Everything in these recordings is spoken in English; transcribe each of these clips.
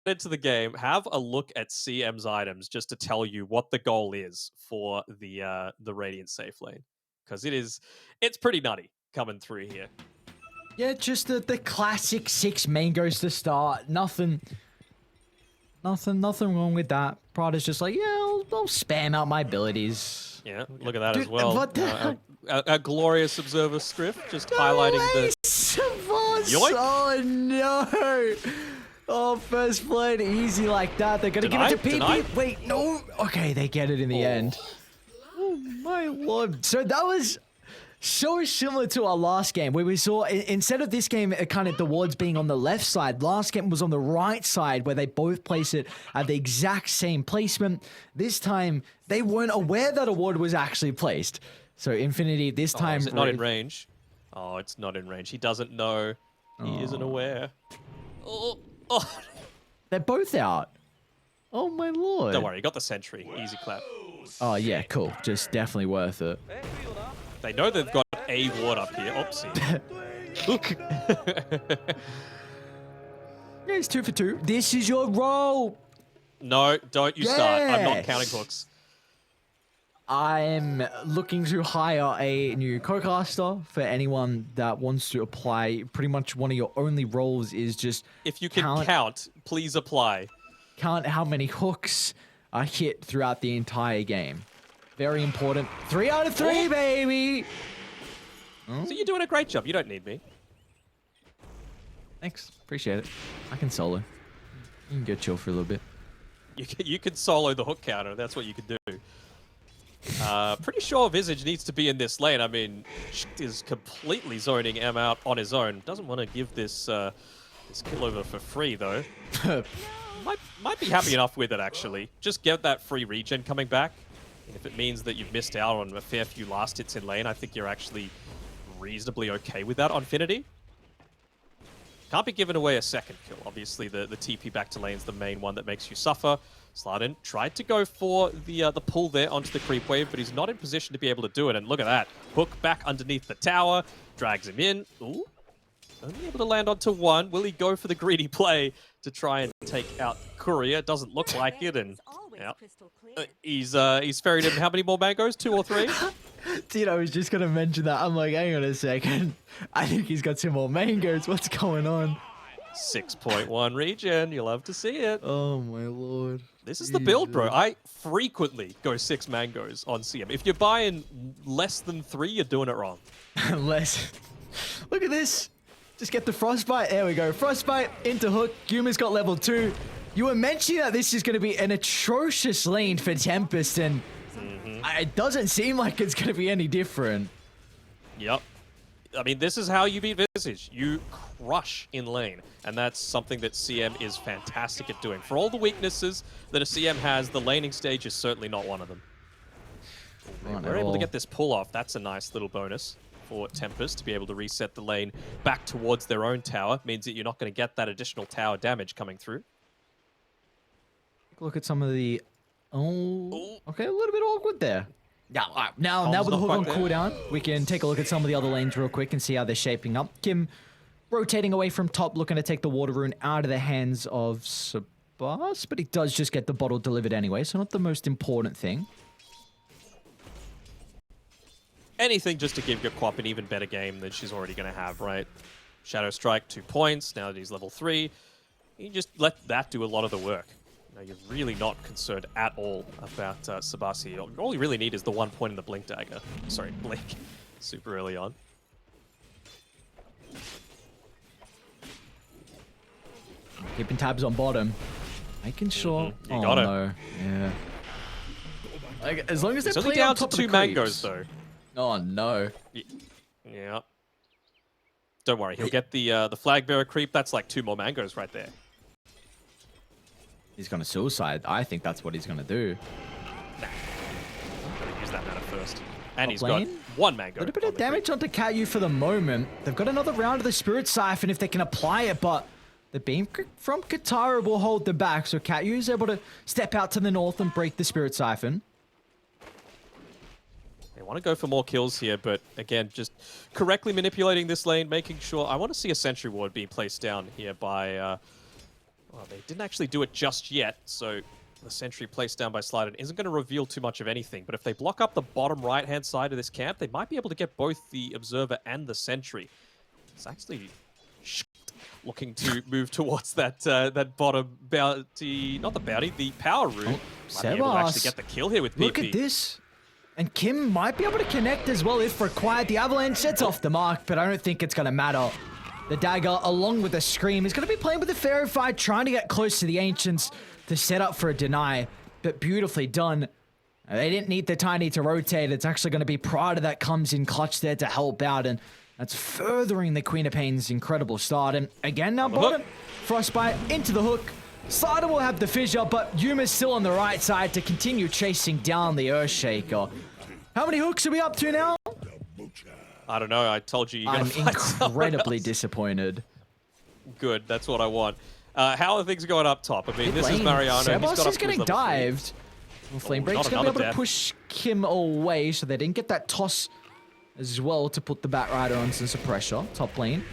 into the game, have a look at CM's items just to tell you what the goal is for the Radiant safe lane, because it's pretty nutty coming through here. Yeah, just the classic 6 mangoes to start. Nothing wrong with that. Prada's just like, yeah, I'll spam out my abilities. Yeah, look at that Dude, as well. what the A glorious observer strift, just highlighting the. Yoink. Oh no! Oh, first blood, easy like that. They're gonna give it to PP. Wait, no. Okay, they get it in the end. Oh my lord! So that was so similar to our last game, where we saw, instead of this game kind of the wards being on the left side, last game was on the right side, where they both place it at the exact same placement. This time, they weren't aware that a ward was actually placed. So Infinity, this time... Is it not in range? Oh, it's not in range. He doesn't know. He isn't aware. Oh. They're both out. Oh my lord. Don't worry, you got the sentry. Easy clap. Oh yeah, cool. Just definitely worth it. They know they've got a ward up here. Oopsie. Look. Yeah, it's 2 for 2. This is your role. No, don't you start. I'm not counting hooks. I'm looking to hire a new co-caster for anyone that wants to apply. Pretty much one of your only roles is just... If you can count, please apply. Count how many hooks are hit throughout the entire game. Very important. 3 out of 3, baby! So you're doing a great job. You don't need me. Thanks. Appreciate it. I can solo. You can go chill for a little bit. You can solo the hook counter. That's what you can do. Pretty sure Visage needs to be in this lane. I mean, is completely zoning M out on his own. Doesn't want to give this this kill over for free though. might be happy enough with it actually. Just get that free regen coming back. And if it means that you've missed out on a fair few last hits in lane, I think you're actually reasonably okay with that on Infinity. Can't be giving away a second kill. Obviously, the TP back to lane's the main one that makes you suffer. Slardin tried to go for the pull there onto the creep wave, but he's not in position to be able to do it. And look at that. Hook back underneath the tower, drags him in. Ooh, only able to land onto one. Will he go for the greedy play to try and take out Courier? Doesn't look like it. And yeah, he's ferried in how many more mangoes? 2 or 3? Dude, I was just going to mention that. I'm like, hang on a second. I think he's got 2 more mangoes. What's going on? 6.1 regen. You'll love to see it. Oh, my lord. This is the build, bro. I frequently go 6 mangoes on CM. If you're buying less than 3, you're doing it wrong. Less. Look at this. Just get the Frostbite. There we go. Frostbite into hook. Yuma's got level 2. You were mentioning that this is going to be an atrocious lane for Tempest, and it doesn't seem like it's going to be any different. Yep. I mean, this is how you beat Visage. You crush in lane, and that's something that CM is fantastic at doing. For all the weaknesses that a CM has, the laning stage is certainly not one of them. We're able to get this pull off. That's a nice little bonus for Tempest to be able to reset the lane back towards their own tower. Means that you're not going to get that additional tower damage coming through. Look at some of the... Oh, okay, a little bit awkward there. Now with the hook on cooldown, we can take a look at some of the other lanes real quick and see how they're shaping up. Kim rotating away from top, looking to take the water rune out of the hands of Sabas, but he does just get the bottle delivered anyway, so not the most important thing. Anything just to give your Quap an even better game than she's already going to have, right? Shadow Strike, 2 points, now that he's level 3. You just let that do a lot of the work. You're really not concerned at all about Sabasi. All you really need is the 1 point in the Blink Dagger. Sorry, Blink. Super early on. Keeping tabs on bottom. Making sure... You got it. No. Yeah. Like, as long as they're only playing on down to top of 2 the mangoes, creeps. though. Oh, no. Yeah. Don't worry, he'll get the flag bearer creep. That's like 2 more mangoes right there. He's going to suicide. I think that's what he's going to do. Nah. Gotta use that mana first. And he's lane? got 1 mango. A little bit of damage onto Katyu for the moment. They've got another round of the Spirit Siphon if they can apply it, but the beam from Katara will hold them back. So Katyu is able to step out to the north and break the Spirit Siphon. They want to go for more kills here, but again, just correctly manipulating this lane, making sure... I want to see a Sentry Ward being placed down here by Well, they didn't actually do it just yet, so the sentry placed down by Sliden isn't going to reveal too much of anything. But if they block up the bottom right-hand side of this camp, they might be able to get both the Observer and the sentry. It's actually looking to move towards that that bottom bounty, not the bounty, the power room. Might be able to actually get the kill here with PP. Look at this. And Kim might be able to connect as well if required. The Avalanche sets off the mark, but I don't think it's going to matter. The Dagger, along with the Scream, is going to be playing with the Fairy Fight, trying to get close to the Ancients to set up for a deny, but beautifully done. They didn't need the Tiny to rotate. It's actually going to be Prada that comes in clutch there to help out, and that's furthering the Queen of Pain's incredible start. And again, now bottom, Frostbite into the hook. Sliden will have the fissure, but Yuma's still on the right side to continue chasing down the Earthshaker. How many hooks are we up to now? I don't know. I told you you're going to I'm incredibly disappointed. Good. That's what I want. How are things going up top? I mean, this is Mariano. Sebas is getting dived. Well, Flamebreak's going to be able to push Kim away, so they didn't get that toss as well to put the Batrider on some pressure. Top lane.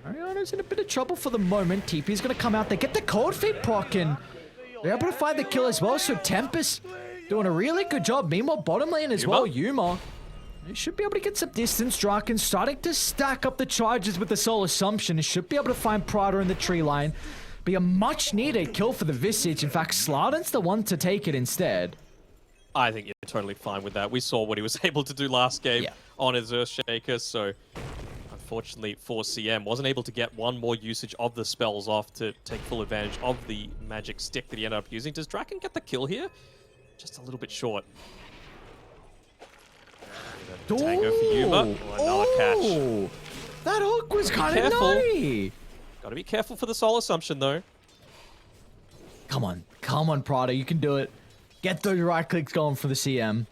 Mariano's in a bit of trouble for the moment. TP's going to come out. They get the Cold Feet proc, and they're able to find the kill as well. So Tempest doing a really good job. Meanwhile, bottom lane as well, Yuma. They should be able to get some distance. Draken starting to stack up the charges with the Soul Assumption. He should be able to find Prada in the tree line. Be a much needed kill for the Visage. In fact, Slarden's the one to take it instead. I think you're totally fine with that. We saw what he was able to do last game on his Earthshaker, so unfortunately for CM, wasn't able to get one more usage of the spells off to take full advantage of the magic stick that he ended up using. Does Draken get the kill here? Just a little bit short. Tango for Yuma. Another catch. That hook was kind of naughty. Gotta be careful for the Soul Assumption, though. Come on, Prada, you can do it. Get those right clicks going for the CM.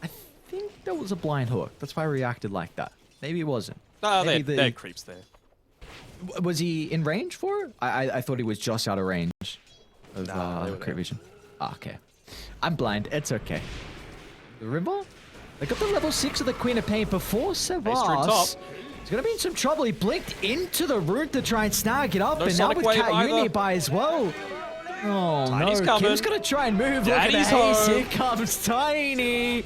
I think that was a blind hook. That's why I reacted like that. Maybe it wasn't. No, they're creeps there. Was he in range for it? I thought he was just out of range of crit vision. Okay. I'm blind. It's okay. The River? They got the level 6 of the Queen of Pain before Sebas. He's going to be in some trouble. He blinked into the root to try and snag it up. No and now with Cat nearby as well. Oh, Tiny's no. coming. Kim's going to try and move. Daddy's Look at the haze. Here comes Tiny.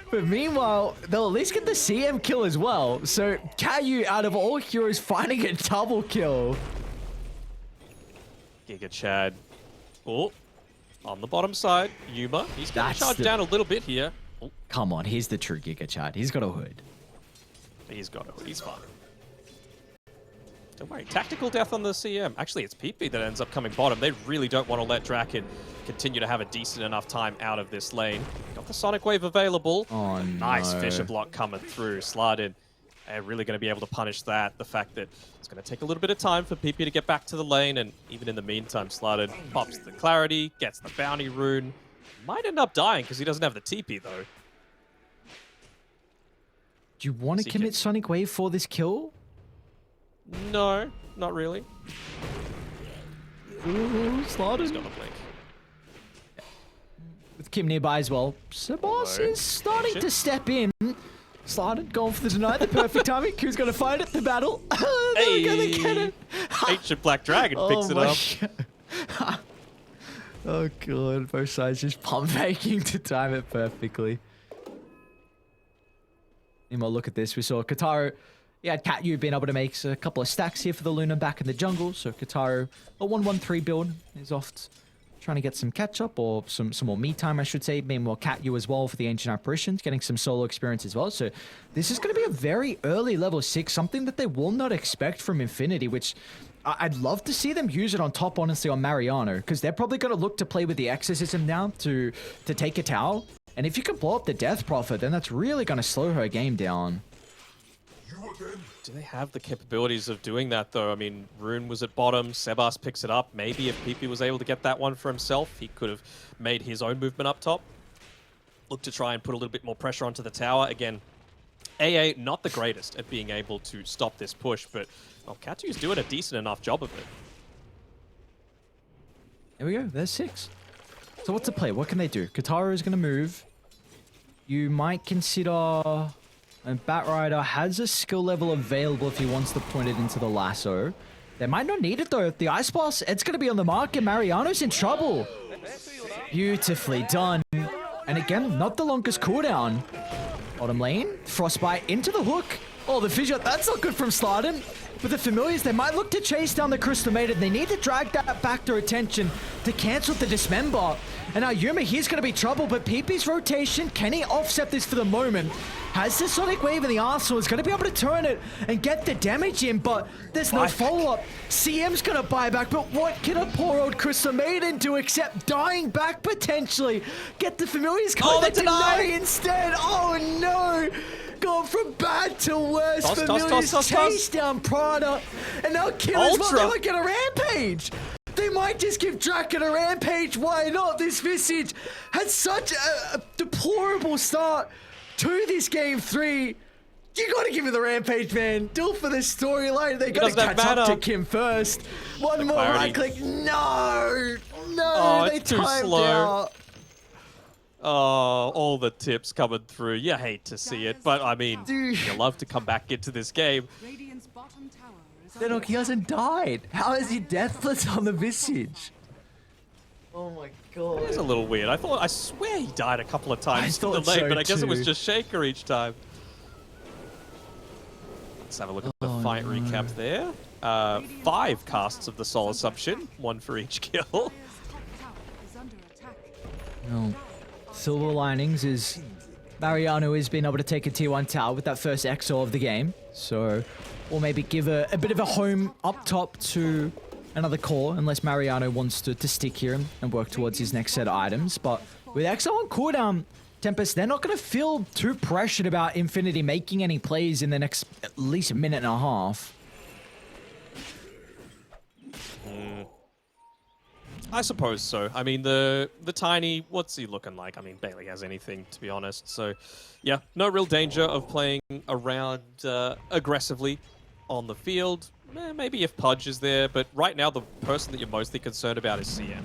But meanwhile, they'll at least get the CM kill as well. So, Caillou, out of all heroes, finding a double kill. Giga Chad. Oh, on the bottom side, Yuma. He's going to charge down a little bit here. Oh. Come on, he's the true Giga Chad. He's got a hood. He's got a hood. He's fine. Don't worry. Tactical death on the CM. Actually, it's PP that ends up coming bottom. They really don't want to let Draken continue to have a decent enough time out of this lane. Got the Sonic Wave available. Oh, nice Fisher block coming through. Slided. They're really going to be able to punish that. The fact that it's going to take a little bit of time for PP to get back to the lane, and even in the meantime, Slided pops the Clarity, gets the Bounty Rune. Might end up dying because he doesn't have the TP, though. Do you want to commit Sonic Wave for this kill? No, not really. Ooh, Slided. He's got the blink. With Kim nearby as well. Sebas is starting to step in. Slided, going for the deny, the perfect timing. Who's going to find it? The battle. They're going to get it. Ancient Black Dragon picks it up. Oh god, both sides just pump faking to time it perfectly. Meanwhile, look at this. We saw Kataru. Yeah, Cat-Yu being able to make a couple of stacks here for the Luna back in the jungle. So Kataru, a 1-1-3 build, is oft trying to get some catch-up or some more me time, I should say. Meanwhile, Cat-Yu as well for the Ancient Apparitions, getting some solo experience as well. So this is going to be a very early level 6, something that they will not expect from Infinity, which I'd love to see them use it on top, honestly, on Mariano, because they're probably going to look to play with the Exorcism now to take a tower. And if you can blow up the Death Prophet, then that's really going to slow her game down. Do they have the capabilities of doing that, though? I mean, Rune was at bottom. Sebas picks it up. Maybe if PP was able to get that one for himself, he could have made his own movement up top. Look to try and put a little bit more pressure onto the tower. Again, AA not the greatest at being able to stop this push, but Katu's doing a decent enough job of it. There we go. There's 6. So what's the play? What can they do? Kataru is going to move. You might consider... And Batrider has a skill level available if he wants to point it into the lasso. They might not need it though. The Ice Blast, it's going to be on the mark and Mariano's in trouble. Beautifully done. And again, not the longest cooldown. Bottom lane, Frostbite into the hook. Oh, the fissure, that's not good from Slardon. With the Familiars, they might look to chase down the Crystal Maiden. They need to drag that back to attention to cancel the Dismember. And now Yuma, he's going to be trouble, but PP's rotation, can he offset this for the moment? Has the Sonic Wave in the arsenal, is going to be able to turn it and get the damage in, but there's no follow-up. CM's going to buy back, but what can a poor old Crystal Maiden do except dying back potentially? Get the Familiars going to deny instead. Oh no! Gone from bad to worse. Familiars chase down Prada, and now Killers, well, they might get a Rampage. They might just give Draken a Rampage. Why not? This Visage had such a deplorable start to this game 3. You gotta give me the Rampage, man. Do it for the storyline. They gotta catch up to Kim first. One more right click. No! No, they timed out. Oh, all the tips coming through. You hate to see it, but I mean, you love to come back into this game. Look, he hasn't died. How is he deathless on the Visage? Oh my god. It is a little weird. I swear he died a couple of times in the lane, but I guess it was just Shaker each time. Let's have a look at the fight recap there. 5 casts of the Soul Assumption, 1 for each kill. No. Silver linings is Mariano has been able to take a tier 1 tower with that first EXO of the game. So, or maybe give a bit of a home up top to another core, unless Mariano wants to stick here and work towards his next set of items. But with EXO on cooldown, Tempest, they're not going to feel too pressured about Infinity making any plays in the next at least a minute and a half. I suppose so. I mean, the Tiny, what's he looking like? I mean, barely has anything, to be honest. So, yeah, no real danger of playing around aggressively on the field. Maybe if Pudge is there, but right now the person that you're mostly concerned about is CM.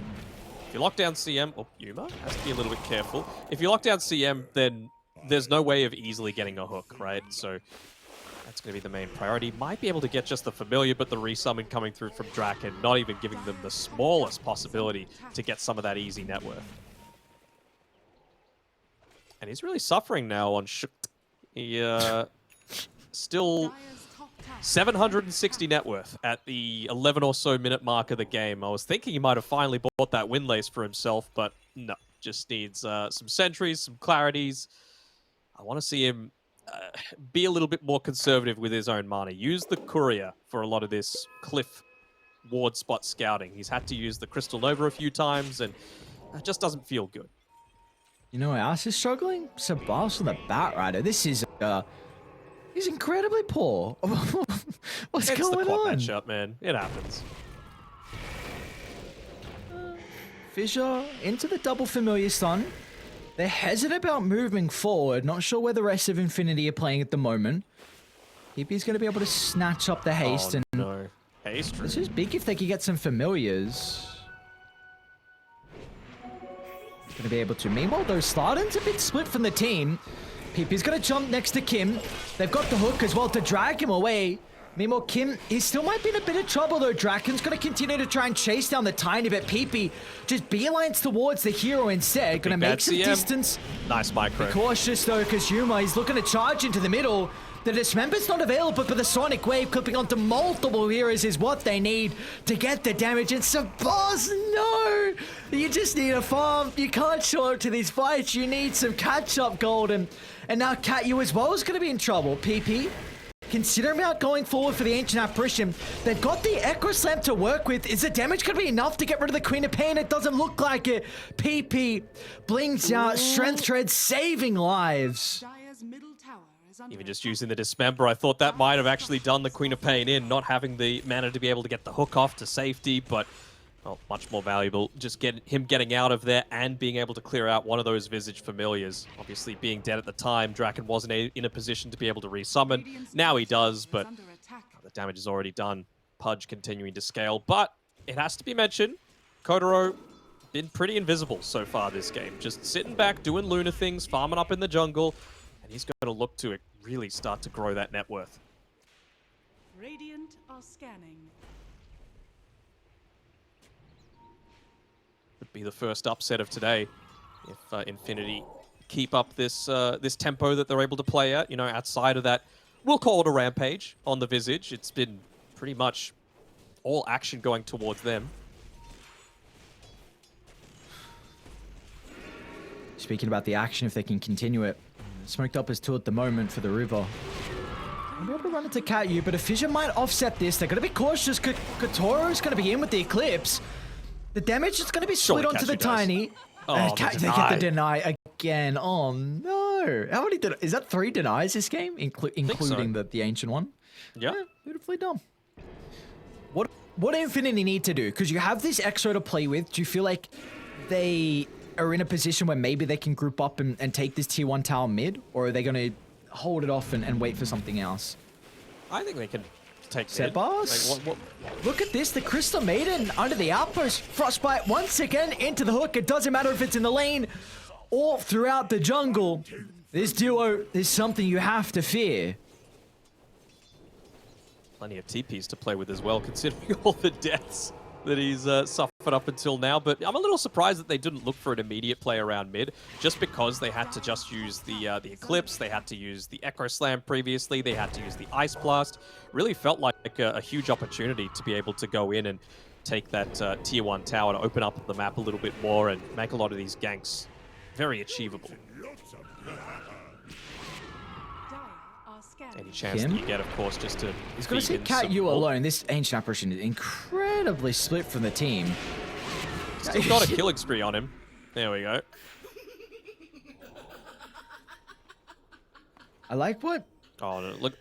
If you lock down CM, or Yuma has to be a little bit careful. If you lock down CM, then there's no way of easily getting a hook, right? So that's going to be the main priority. Might be able to get just the Familiar, but the resummon coming through from Draken, not even giving them the smallest possibility to get some of that easy net worth. And he's really suffering now on He still 760 net worth at the 11 or so minute mark of the game. I was thinking he might have finally bought that win lace for himself, but no. Just needs some sentries, some clarities. I want to see him be a little bit more conservative with his own mana. Use the Courier for a lot of this cliff ward spot scouting. He's had to use the Crystal Nova a few times, and it just doesn't feel good. You know who else is struggling? Sebastian the Batrider. This is he's incredibly poor. What's going the quad on? Matchup, man. It happens. Fissure into the double Familiar Stun. They're hesitant about moving forward. Not sure where the rest of Infinity are playing at the moment. PP's going to be able to snatch up the haste. And no. Haste? This is big if they can get some Familiars. Going to be able to. Meanwhile, though, Slardon's a bit split from the team. PP's going to jump next to Kim. They've got the hook as well to drag him away. Meanwhile, Kim, he still might be in a bit of trouble, though. Draken's going to continue to try and chase down the Tiny, but PP just beelines towards the hero instead. Going to make some distance. Nice micro. Be cautious, though, because Yuma is looking to charge into the middle. The Dismember's not available, but the Sonic Wave clipping onto multiple heroes is what they need to get the damage. And Sabaz, no! You just need a farm. You can't show up to these fights. You need some catch-up gold. And now Cat, you as well is going to be in trouble. PP, consider about going forward for the Ancient Apparition. They've got the Echo Slam to work with. Is the damage going to be enough to get rid of the Queen of Pain? It doesn't look like it. PP blings out. Strength Tread saving lives. Even just using the Dismember, I thought that might have actually done the Queen of Pain in, not having the mana to be able to get the hook off to safety, but well, much more valuable. Just him getting out of there and being able to clear out one of those Visage Familiars. Obviously, being dead at the time, Draken wasn't in a position to be able to resummon. Now he does, but the damage is already done. Pudge continuing to scale, but it has to be mentioned, Kotaro been pretty invisible so far this game. Just sitting back, doing Luna things, farming up in the jungle, and he's going to look to really start to grow that net worth. Radiant are scanning. Would be the first upset of today if Infinity keep up this this tempo that they're able to play at. You know, outside of that, we'll call it a rampage on the Visage. It's been pretty much all action going towards them. Speaking about the action, if they can continue it. Smoked up is 2 at the moment for the River. I'll be able to run into Cat-U, but a Fissure might offset this. They're going to be cautious. Katoro's going to be in with the Eclipse. The damage is going to be split onto the Tiny. Oh, they get the deny again. Oh, no. How many is that 3 denies this game? Including so. the Ancient one? Yeah. Beautifully done. What Infinity need to do? Because you have this Exo to play with. Do you feel like they are in a position where maybe they can group up and take this tier 1 tower mid? Or are they going to hold it off and wait for something else? I think they can take Sebas. Like, look at this. The Crystal Maiden under the outpost. Frostbite once again into the hook. It doesn't matter if it's in the lane or throughout the jungle. This duo is something you have to fear. Plenty of TPs to play with as well, considering all the deaths that he's suffered up until now. But I'm a little surprised that they didn't look for an immediate play around mid, just because they had to just use the Eclipse, they had to use the Echo Slam previously, they had to use the Ice Blast. Really felt like a huge opportunity to be able to go in and take that tier 1 tower to open up the map a little bit more and make a lot of these ganks very achievable. Any chance that you get, of course, just to... He's going to see Cat-U alone. This Ancient Apparition is incredibly split from the team. Still got a killing spree on him. There we go. I like what... Oh, no, look,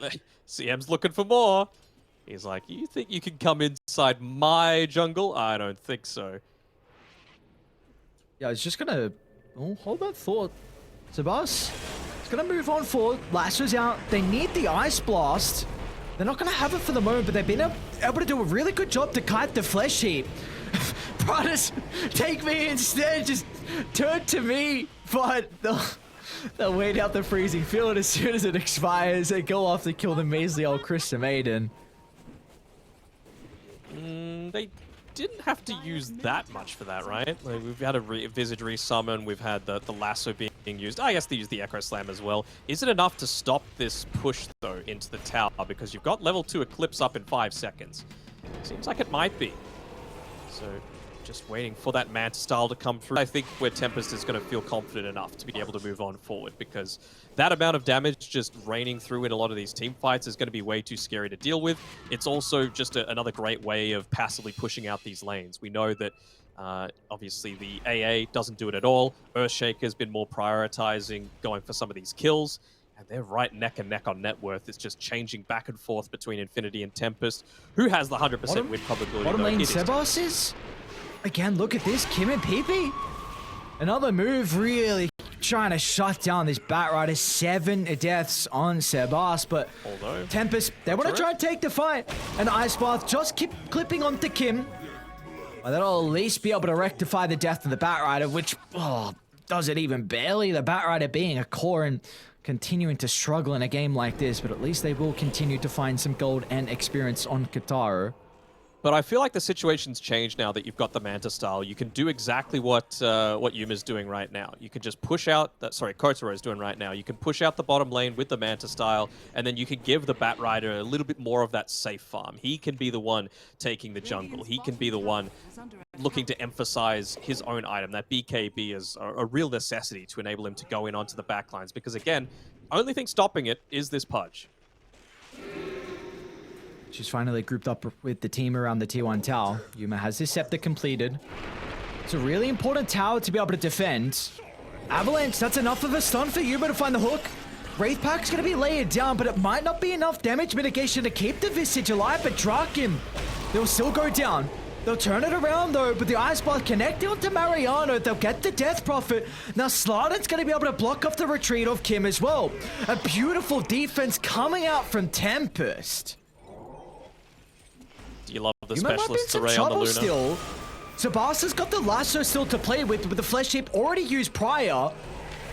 CM's looking for more. He's like, you think you can come inside my jungle? I don't think so. Yeah, I was just going to... Oh, hold that thought. Sebas? Gonna move on forward. Lasso's out. They need the Ice Blast. They're not gonna have it for the moment, but they've been able to do a really good job to kite the Flesh Heap. Brothers, take me instead. Just turn to me. But they'll wait out the freezing field as soon as it expires. They go off to kill the measly old Crystal Maiden. They didn't have to use that much for that, right? Like, we've had a Visage resummon, we've had the Lasso being used. I guess they used the Echo Slam as well. Is it enough to stop this push, though, into the tower? Because you've got level 2 Eclipse up in 5 seconds. Seems like it might be. So, just waiting for that Manta style to come through. I think where Tempest is going to feel confident enough to be able to move on forward, because that amount of damage just raining through in a lot of these team fights is going to be way too scary to deal with. It's also just another great way of passively pushing out these lanes. We know that obviously the AA doesn't do it at all. Earthshaker's been more prioritizing going for some of these kills, and they're right neck and neck on net worth. It's just changing back and forth between Infinity and Tempest. Who has the 100% win probability? Bottom lane Sebas is... Again, look at this. Kim and PP. Another move really trying to shut down this Batrider. 7 deaths on Sebas, but Tempest, they want to try and take the fight. And Ice Bath just keep clipping onto Kim. Well, that'll at least be able to rectify the death of the Batrider, which does it even barely. The Batrider being a core and continuing to struggle in a game like this, but at least they will continue to find some gold and experience on Kataro. But I feel like the situation's changed now that you've got the Manta style. You can do exactly what Yuma's doing right now. You can just push out... Kotaro is doing right now. You can push out the bottom lane with the Manta style, and then you can give the Batrider a little bit more of that safe farm. He can be the one taking the jungle. He can be the one looking to emphasize his own item. That BKB is a real necessity to enable him to go in onto the backlines. Because again, only thing stopping it is this Pudge. She's finally grouped up with the team around the tier 1 tower. Yuma has his scepter completed. It's a really important tower to be able to defend. Avalanche, that's enough of a stun for Yuma to find the hook. Wraith Pack's going to be layered down, but it might not be enough damage mitigation to keep the Visage alive. But Draken, they'll still go down. They'll turn it around though, but the Ice Blast connecting onto Mariano. They'll get the Death Prophet. Now Slardon's going to be able to block off the retreat of Kim as well. A beautiful defense coming out from Tempest. You love the specialist array on the Luna. Still. Sebastian's got the Lasso still to play with the Flesh Heap already used prior.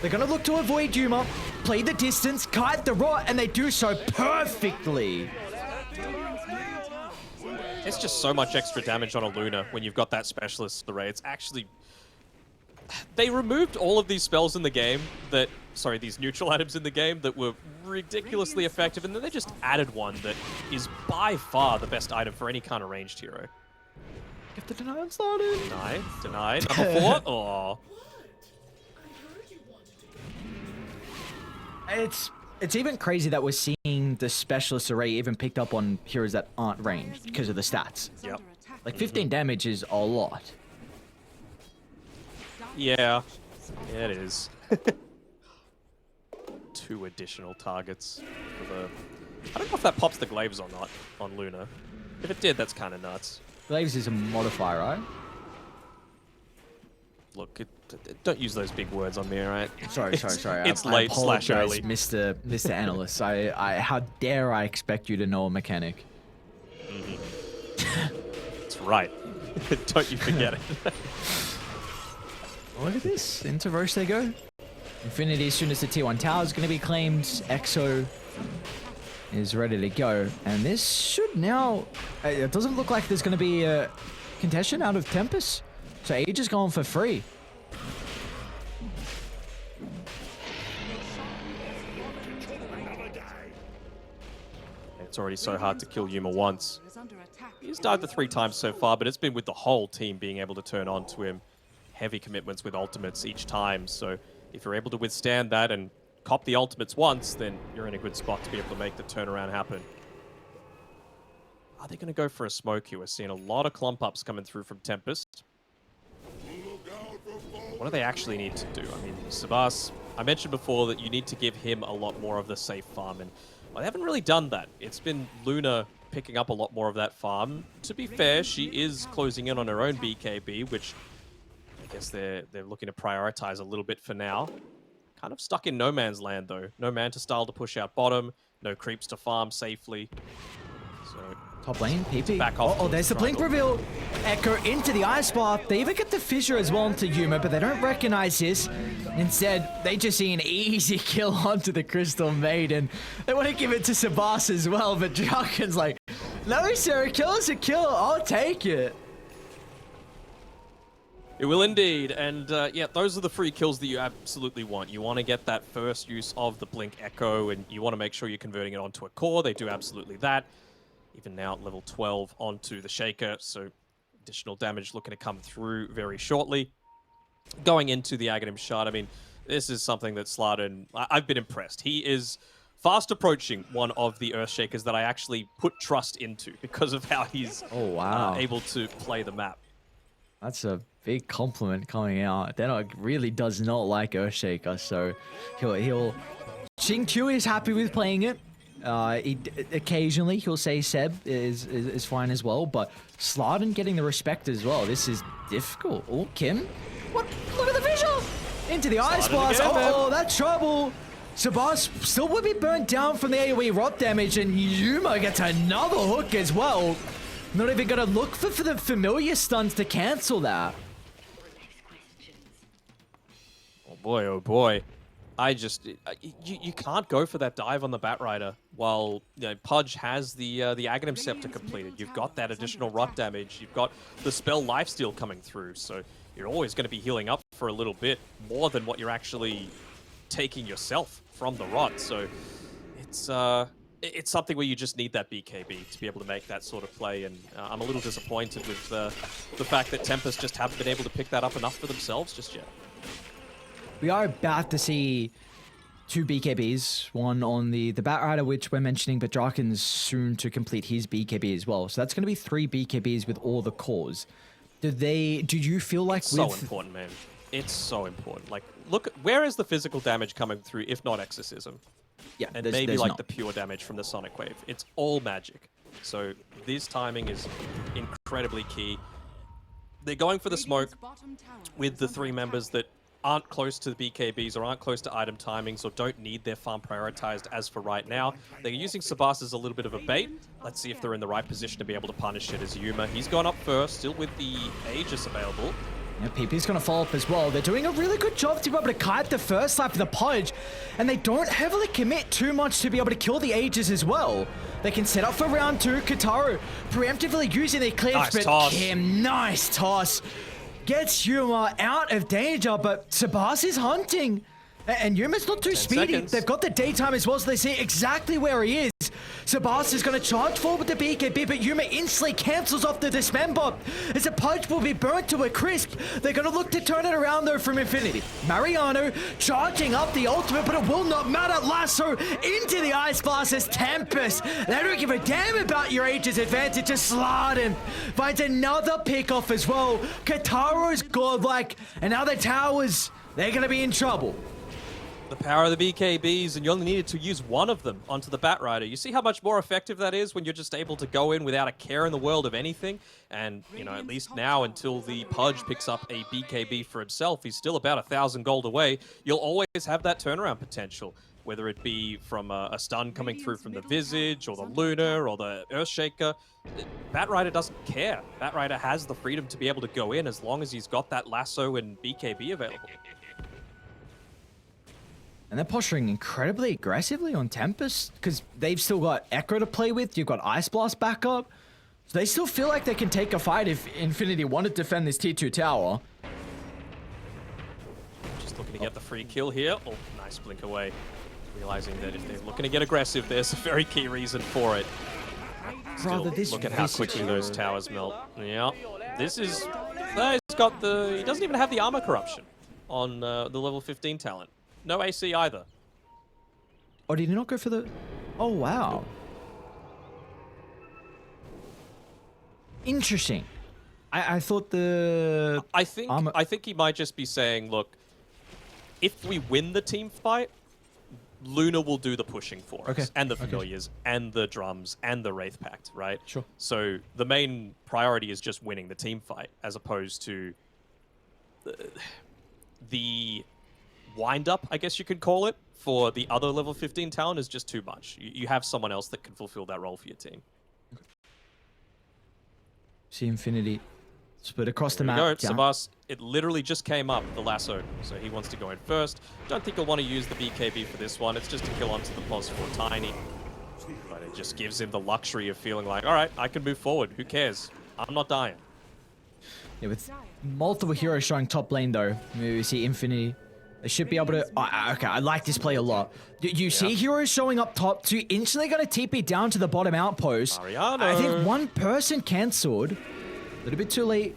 They're going to look to avoid Yuma, play the distance, kite the rot, and they do so perfectly. It's just so much extra damage on a Luna when you've got that specialist array. It's actually they removed all of these spells in the game that, sorry, these neutral items in the game that were ridiculously effective, and then they just added one that is by far the best item for any kind of ranged hero. Get the deny on started. Denied. Number 4. Oh. It's even crazy that we're seeing the specialist array even picked up on heroes that aren't ranged because of the stats. Yep. Like 15 damage is a lot. Yeah, it is. 2 additional targets for the... I don't know if that pops the glaives or not on Luna. If it did, that's kind of nuts. Glaives is a modifier, right? Look, don't use those big words on me, all right? Sorry. It's I late apologize, / early. Mr. Analyst. How dare I expect you to know a mechanic? That's right. Don't you forget it. Look at this. Into Roche they go. Infinity, as soon as the tier 1 tower is going to be claimed, Exo is ready to go. And this should now... It doesn't look like there's going to be a contention out of Tempest. So Age is going for free. It's already so hard to kill Yuma once. He's died the 3 times so far, but it's been with the whole team being able to turn on to him. Heavy commitments with ultimates each time, so if you're able to withstand that and cop the ultimates once, then you're in a good spot to be able to make the turnaround happen. Are they going to go for a smoke here? We're seeing a lot of clump ups coming through from Tempest. What do they actually need to do? I mean, Sabas, I mentioned before that you need to give him a lot more of the safe farm, and well, they haven't really done that. It's been Luna picking up a lot more of that farm. To be fair, she is closing in on her own BKB, which I guess they're looking to prioritize a little bit for now. Kind of stuck in no man's land, though. No man to style to push out bottom, no creeps to farm safely. So top lane, PP. Back off. Oh, there's the blink reveal. Echo into the ice bar. They even get the fissure as well into Yuma, but they don't recognize this. Instead, they just see an easy kill onto the Crystal Maiden. They want to give it to Sabas as well, but Draken's like, no, sir, kill is a kill. I'll take it. It will indeed, and yeah, those are the free kills that you absolutely want. You want to get that first use of the Blink Echo, and you want to make sure you're converting it onto a core. They do absolutely that. Even now at level 12 onto the Shaker, so additional damage looking to come through very shortly. Going into the Aghanim Shard, I mean, this is something that Slardon, I've been impressed. He is fast approaching one of the Earthshakers that I actually put trust into because of how he's able to play the map. That's a big compliment coming out. Denok really does not like Earthshaker, so he'll Xingqiu is happy with playing it. Occasionally he'll say Seb is fine as well, but Slardon getting the respect as well. This is difficult. Oh, Kim, what? Look at the visual into the ice blast. Oh, that's trouble. Sabas still would be burnt down from the AoE rot damage, and Yuma gets another hook as well. Not even gonna look for the familiar stuns to cancel that. Oh boy, oh boy. I just, you can't go for that dive on the Batrider while Pudge has the Aghanim Scepter completed. You've got that additional rot damage. You've got the spell lifesteal coming through, so you're always going to be healing up for a little bit more than what you're actually taking yourself from the rot. So it's something where you just need that BKB to be able to make that sort of play, and I'm a little disappointed with the fact that Tempest just haven't been able to pick that up enough for themselves just yet. We are about to see 2 BKBs, one on the Batrider, which we're mentioning, but Draken's soon to complete his BKB as well. So that's going to be 3 BKBs with all the cores. Do you feel like it's so important, man. It's so important. Like, look, where is the physical damage coming through, if not Exorcism? Yeah, and maybe like the pure damage from the Sonic Wave. It's all magic. So this timing is incredibly key. They're going for the smoke with the 3 members that aren't close to the BKBs or aren't close to item timings or don't need their farm prioritized as for right now. They're using Sabas as a little bit of a bait. Let's see if they're in the right position to be able to punish it as Yuma. He's gone up first, still with the Aegis available. Yeah, PP's going to follow up as well. They're doing a really good job to be able to kite the first life of the Pudge, and they don't heavily commit too much to be able to kill the Aegis as well. They can set up for round 2. Kataru preemptively using their clears, but Kim, nice toss. gets Yuma out of danger, but Sebas is hunting. And Yuma's not too speedy. Seconds. They've got the daytime as well, so they see exactly where he is. Sebas is going to charge forward with the BKB, but Yuma instantly cancels off the dismember as the punch will be burnt to a crisp. They're going to look to turn it around, though, from Infinity. Mariano charging up the ultimate, but it will not matter. Lasso into the Ice Blast as Tempest. They don't give a damn about your age's advantage. Just Slardin finds another pick off as well. Kataro's godlike, and now the towers, they're going to be in trouble. The power of the BKBs, and you only needed to use one of them onto the Batrider. You see how much more effective that is when you're just able to go in without a care in the world of anything? And, you know, at least now, until the Pudge picks up a BKB for himself, he's still about 1,000 gold away. You'll always have that turnaround potential, whether it be from a stun coming through from the Visage, or the Lunar, or the Earthshaker. Batrider doesn't care. Batrider has the freedom to be able to go in as long as he's got that Lasso and BKB available. And they're posturing incredibly aggressively on Tempest because they've still got Echo to play with. You've got Ice Blast back up. So they still feel like they can take a fight if Infinity want to defend this T2 tower. Just looking to get the free kill here. Oh, nice blink away. Realizing that if they're looking to get aggressive, there's a very key reason for it. Still, look at how quickly those towers melt. Yeah, this is... he's got the... He doesn't even have the armor corruption on the level 15 talent. No AC either. Oh, did he not go for the... Oh, wow. Interesting. I thought the... I think he might just be saying, look, if we win the team fight, Luna will do the pushing for us. And the Familiars, and the Drums, and the Wraith Pact, right? Sure. So the main priority is just winning the team fight, as opposed to the wind-up, I guess you could call it, for the other level 15 talent is just too much. You have someone else that can fulfill that role for your team. See Infinity split across the There map. we go. Sebas, it literally just came up, the Lasso, so he wants to go in first. Don't think he'll want to use the BKB for this one. It's just a kill onto the pos for Tiny. But it just gives him the luxury of feeling like, all right, I can move forward. Who cares? I'm not dying. Yeah, with multiple heroes showing top lane, though, we see Infinity. They should be able to... okay, I like this play a lot. You see heroes showing up top to instantly going to TP down to the bottom outpost. Mariano. I think one person cancelled. A little bit too late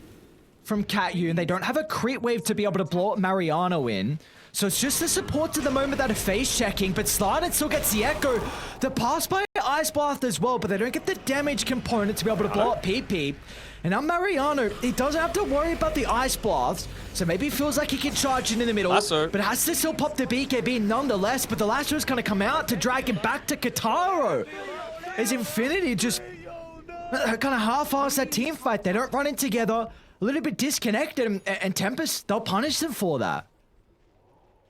from Catyu, and they don't have a crit wave to be able to blow up Mariano in. So it's just the supports at the moment that are face checking, but Slardin still gets the echo. The pass by Ice Blast as well, but they don't get the damage component to be able to blow up PP. And now Mariano, he doesn't have to worry about the Ice Blast, so maybe he feels like he can charge in the middle, Lasso. but has to still pop the BKB nonetheless, but the Lasso is going to come out to drag him back to Kataro. As Infinity just kind of half-ass that team fight. They don't run in together, a little bit disconnected, and Tempest, they'll punish them for that.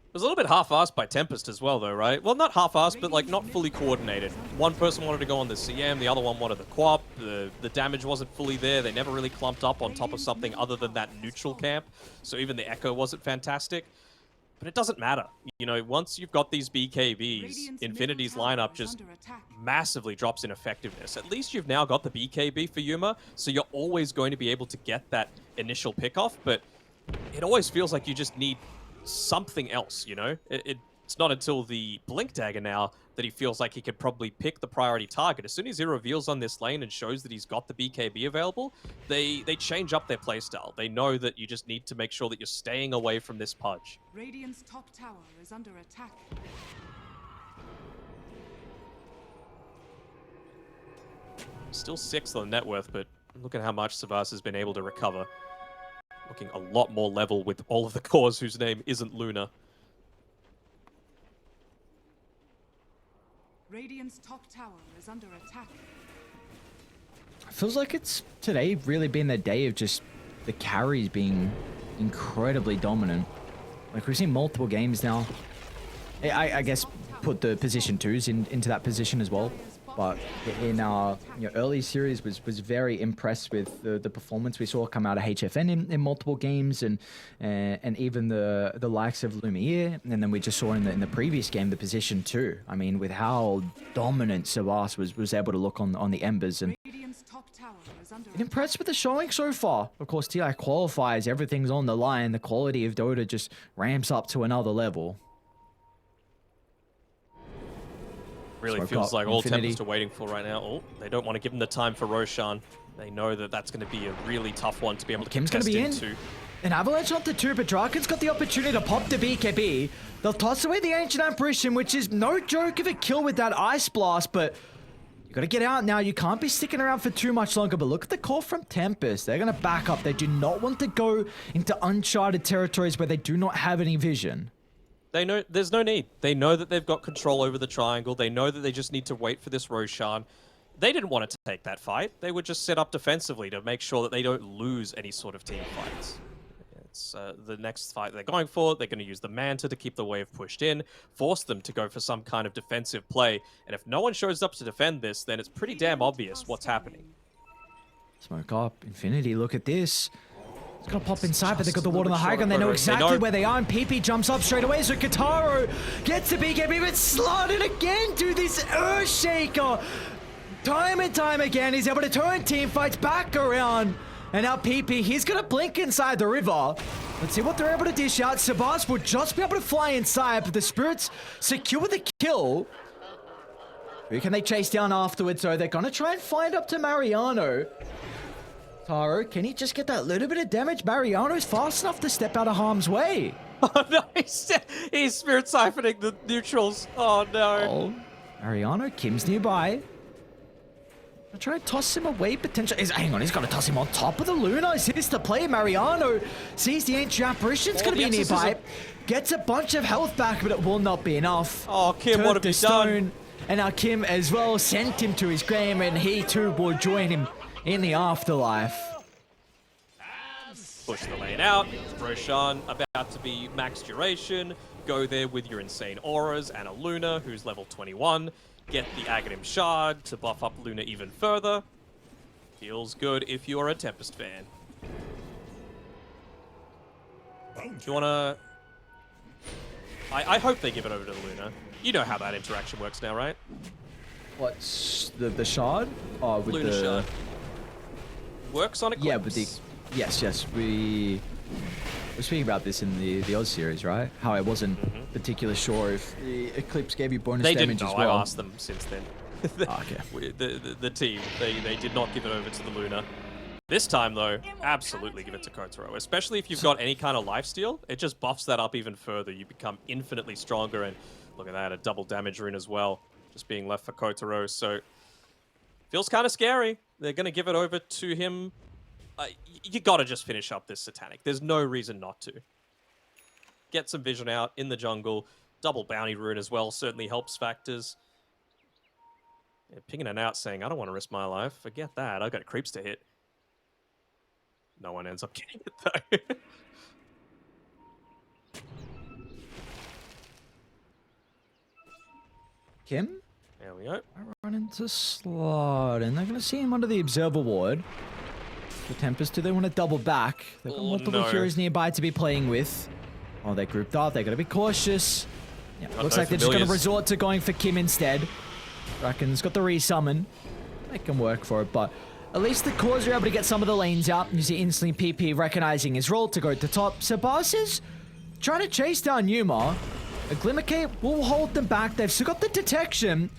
It was a little bit half-assed by Tempest as well, though, right? Well, not half-assed, but like not fully coordinated. One person wanted to go on the CM, the other one wanted the Quap. The damage wasn't fully there. They never really clumped up on top of something other than that neutral camp. So even the Echo wasn't fantastic. But it doesn't matter. You know, once you've got these BKBs, Infinity's lineup just massively drops in effectiveness. At least you've now got the BKB for Yuma, so you're always going to be able to get that initial pick-off, but it always feels like you just need something else, you know? It's not until the Blink Dagger now that he feels like he could probably pick the priority target. As soon as he reveals on this lane and shows that he's got the BKB available, they change up their playstyle. They know that you just need to make sure that you're staying away from this Pudge. Radiant's top tower is under attack. Still 6th on net worth, but look at how much Sebas has been able to recover. Looking a lot more level with all of the cores whose name isn't Luna. Radiant's top tower is under attack. Feels like it's today really been the day of just the carries being incredibly dominant. Like we've seen multiple games now. I guess put the position 2s into that position as well. But in our early series was very impressed with the performance we saw come out of HFN in multiple games and even the likes of Lumiere, and then we just saw in the previous game the position 2. I mean, with how dominant Sebas was able to look on the Embers, and under Been impressed with the showing so far. Of course, TI qualifiers, everything's on the line. The quality of Dota just ramps up to another level. Really Smoke feels up, like all Infinity. Tempest are waiting for right now. Oh, they don't want to give him the time for Roshan. They know that that's going to be a really tough one to be able to Kim's gonna contest be in. into. An avalanche onto 2, but Draken's got the opportunity to pop the BKB. They'll toss away the Ancient Apparition, which is no joke of a kill with that Ice Blast, but you gotta get out now. You can't be sticking around for too much longer, but look at the call from Tempest. They're gonna back up. They do not want to go into uncharted territories where they do not have any vision. They know there's no need. They know that they've got control over the triangle. They know that they just need to wait for this Roshan. They didn't want to take that fight. They would just set up defensively to make sure that they don't lose any sort of team fights. It's the next fight they're going for. They're going to use the Manta to keep the wave pushed in, force them to go for some kind of defensive play. And if no one shows up to defend this, then it's pretty damn obvious what's happening. Smoke up. Infinity, look at this. It's gonna pop inside, but they got the a ward on the little high bit ground. They know short of exactly Photo. where they are, and PP jumps up straight away. So Kataro gets the BKB, but slotted again to this Earthshaker. Time and time again, he's able to turn team fights back around. And now PP, he's gonna blink inside the river. Let's see what they're able to dish out. Sabas will just be able to fly inside, but the Spirits secure the kill. Who can they chase down afterwards, though? They're gonna try and find up to Mariano. Taro, can he just get that little bit of damage? Mariano's fast enough to step out of harm's way. Oh no, he's spirit siphoning the neutrals. Oh no. Oh, Mariano, Kim's nearby. I'll try to toss him away potentially. Hang on, he's going to toss him on top of the Luna. Is this the play? Mariano sees the Ancient Apparition's going to be nearby. Gets a bunch of health back, but it will not be enough. Oh, Kim, Turf what have the you done? And now Kim as well sent him to his grave, and he too will join him in the afterlife. Push the lane out. Roshan about to be max duration. Go there with your insane auras and a Luna who's level 21. Get the Aghanim Shard to buff up Luna even further. Feels good if you're a Tempest fan. You wanna... I hope they give it over to Luna. You know how that interaction works now, right? What's the shard? Oh, with Luna the Shard. Works on Eclipse. Yeah, with the yes, we were speaking about this in the Oz series, right? How I wasn't particularly sure if the Eclipse gave you bonus They damage didn't know. as well. I asked them since then. Okay. The team, they did not give it over to the Luna. This time, though, absolutely give it to Kotaro. Especially if you've got any kind of lifesteal, it just buffs that up even further. You become infinitely stronger, and look at that, a double damage rune as well, just being left for Kotaro. So, feels kind of scary. They're going to give it over to him. You got to just finish up this Satanic. There's no reason not to. Get some vision out in the jungle. Double bounty rune as well certainly helps factors. Yeah, pinging it out saying, I don't want to risk my life. Forget that. I've got creeps to hit. No one ends up getting it, though. Kim? There we go. I run into Slot, and they're going to see him under the Observer Ward. The Tempest, do they want to double back? They've got multiple heroes nearby to be playing with. Oh, they're grouped up. They're going to be cautious. Yeah, looks like they're just going to resort to going for Kim instead. Draken's got the resummon. They can work for it, but at least the cores are able to get some of the lanes out. You see instantly PP recognizing his role to go to top. Sabas is trying to chase down Yuma. A Glimmer Cape will hold them back. They've still got the detection.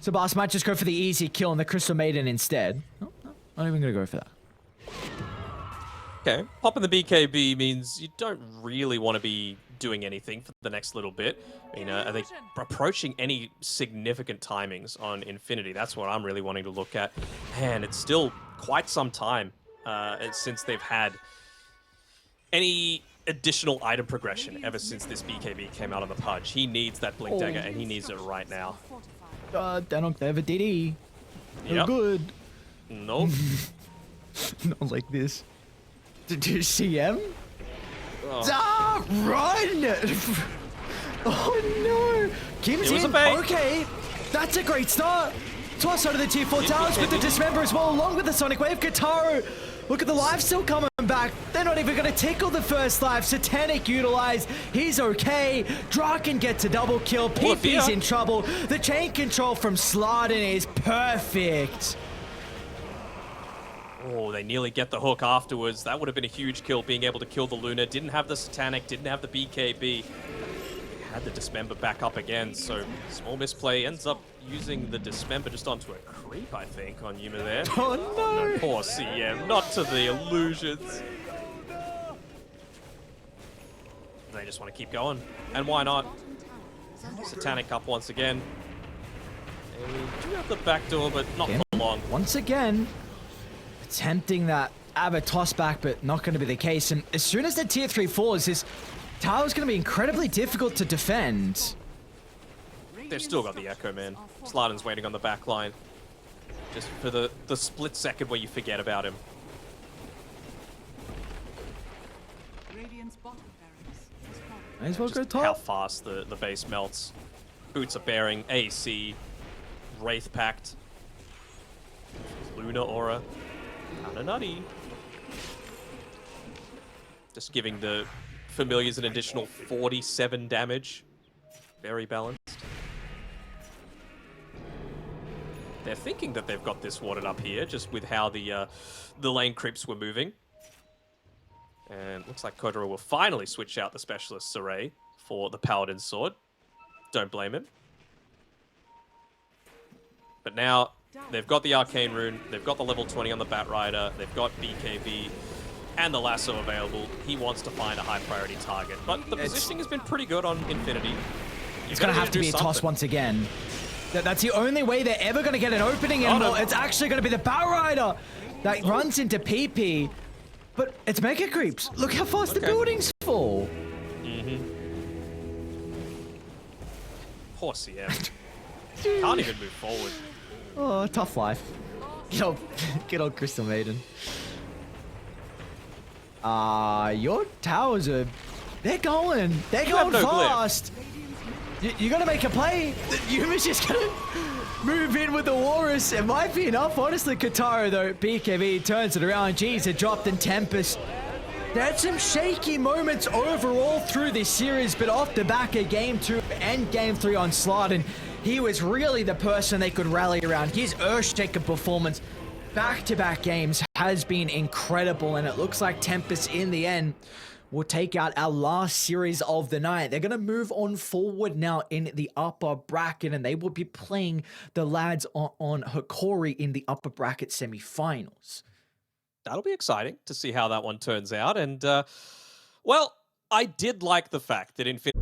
Sabas might just go for the easy kill on the Crystal Maiden instead. No, not even going to go for that. Okay, popping the BKB means you don't really want to be doing anything for the next little bit. I mean, are they approaching any significant timings on Infinity? That's what I'm really wanting to look at. Man, it's still quite some time since they've had any additional item progression ever since this BKB came out on the Pudge. He needs that Blink Dagger, and he needs it right now. Danok never did he. No Yep. good. Nope. Not like this. Did you see him? Oh. Ah, run! Oh no! Kim's It was in. a bait. Okay, that's a great start. Toss out of the tier 4 towers with the Dismember as well, along with the Sonic Wave. Kataro, look at the life still coming back. They're not even going to tickle the first life. Satanic utilized. He's okay. Draken gets a double kill. PP's in trouble. The chain control from Slardin is perfect. Oh, they nearly get the hook afterwards. That would have been a huge kill, being able to kill the Luna. Didn't have the Satanic, didn't have the BKB. Had the Dismember back up again, so small misplay. Ends up using the Dismember just onto a creep, I think, on Yuma there. Oh no! Poor CM, not to the illusions. They just want to keep going. And why not? Satanic up once again. They do have the back door, but not for long. Once again, attempting that Abba toss back, but not going to be the case. And as soon as the tier 3 falls, his tower's going to be incredibly difficult to defend. They've still got the Echo, man. Slardin's waiting on the back line. Just for the split second where you forget about him. Radiant's bottom barracks is falling. May as well go Just top. how fast the base melts. Boots are bearing, AC, Wraith Pact, Luna Aura, kinda nutty. Just giving the Familiars an additional 47 damage. Very balanced. They're thinking that they've got this watered up here, just with how the lane creeps were moving. And looks like Kodoro will finally switch out the Specialist's Array for the Paladin's Sword. Don't blame him. But now, they've got the Arcane Rune, they've got the level 20 on the Batrider, they've got BKB, and the Lasso available. He wants to find a high priority target. But the positioning has been pretty good on Infinity. It's going to have to be a toss once again. That's the only way they're ever going to get an opening, and it's actually going to be the Batrider that runs into PP. But it's Mega Creeps. Look how fast the buildings fall. Poor CM. Can't even move forward. Oh, tough life. Good old Crystal Maiden. Your towers are... They're going. They're going fast. You're going to make a play. Yuma's just going to move in with the Walrus. It might be enough. Honestly, Katara, though, BKB turns it around. Jeez, it dropped in Tempest. They had some shaky moments overall through this series, but off the back of Game 2 and Game 3 on Slardin, he was really the person they could rally around. His Earthshaker performance back-to-back games has been incredible, and it looks like Tempest in the end will take out our last series of the night. They're going to move on forward now in the upper bracket, and they will be playing the lads on Hikori in the upper bracket semifinals. That'll be exciting to see how that one turns out. And, well, I did like the fact that Infinity